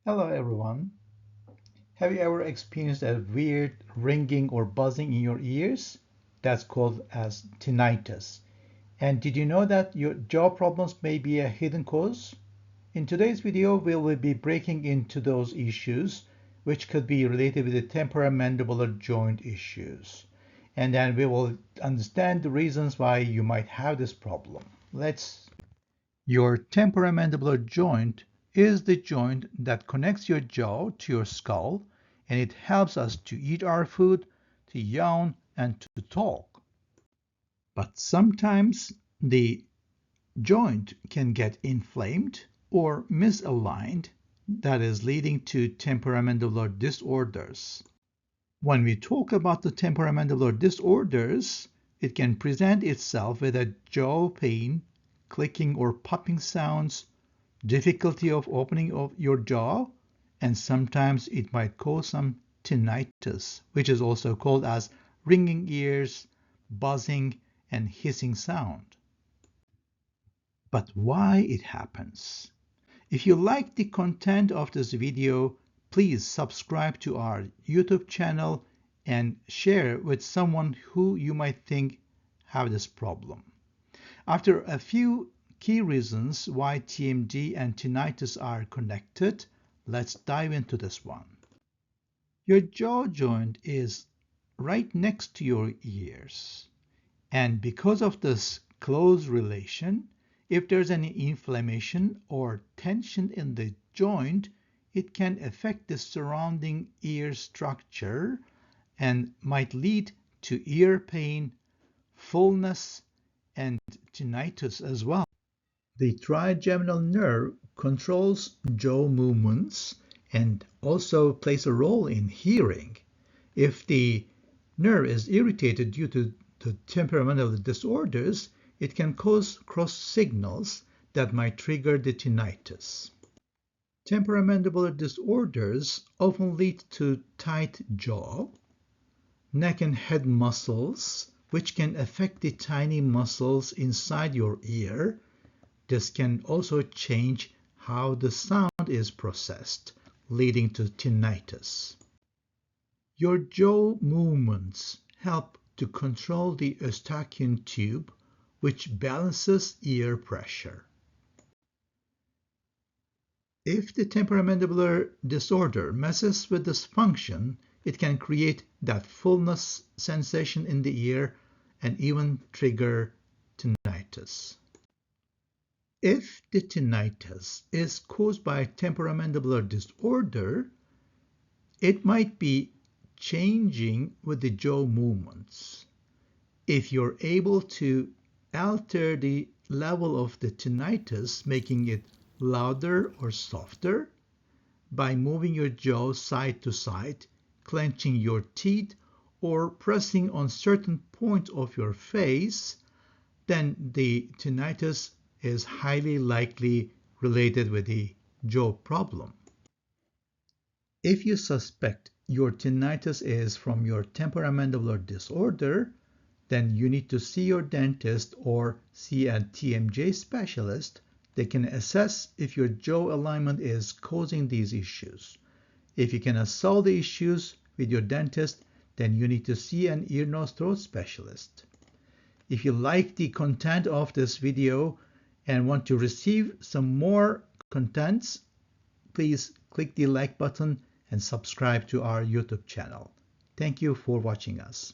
Hello everyone. Have you ever experienced a weird ringing or buzzing in your ears? That's called as tinnitus. And did you know that your jaw problems may be a hidden cause? In today's video, we will be breaking into those issues, which could be related with the temporomandibular joint issues. And then we will understand the reasons why you might have this problem. Your temporomandibular joint is the joint that connects your jaw to your skull, and it helps us to eat our food, to yawn, and to talk. But sometimes the joint can get inflamed or misaligned, that is leading to temporomandibular disorders. When we talk about the temporomandibular disorders, it can present itself with a jaw pain, clicking or popping sounds, difficulty of opening of your jaw, and sometimes it might cause some tinnitus, which is also called as ringing ears, buzzing, and hissing sound. But why it happens? If you like the content of this video, please subscribe to our YouTube channel and share with someone who you might think have this problem. After a few key reasons why TMJ and tinnitus are connected, let's dive into this one. Your jaw joint is right next to your ears, and because of this close relation, if there's any inflammation or tension in the joint, it can affect the surrounding ear structure and might lead to ear pain, fullness, and tinnitus as well. The trigeminal nerve controls jaw movements and also plays a role in hearing. If the nerve is irritated due to the temporomandibular disorders, it can cause cross signals that might trigger the tinnitus. Temporomandibular disorders often lead to tight jaw, neck and head muscles, which can affect the tiny muscles inside your ear. This can also change how the sound is processed, leading to tinnitus. Your jaw movements help to control the eustachian tube, which balances ear pressure. If the temporomandibular disorder messes with this function, it can create that fullness sensation in the ear and even trigger tinnitus. If the tinnitus is caused by temporomandibular disorder, it might be changing with the jaw movements. If you're able to alter the level of the tinnitus, making it louder or softer, by moving your jaw side to side, clenching your teeth, or pressing on certain points of your face, then the tinnitus is highly likely related with the jaw problem. If you suspect your tinnitus is from your temporomandibular disorder, then you need to see your dentist or see a TMJ specialist. They can assess if your jaw alignment is causing these issues. If you cannot solve the issues with your dentist, then you need to see an ear, nose, throat specialist. If you like the content of this video and want to receive some more contents, please click the like button and subscribe to our YouTube channel. Thank you for watching us.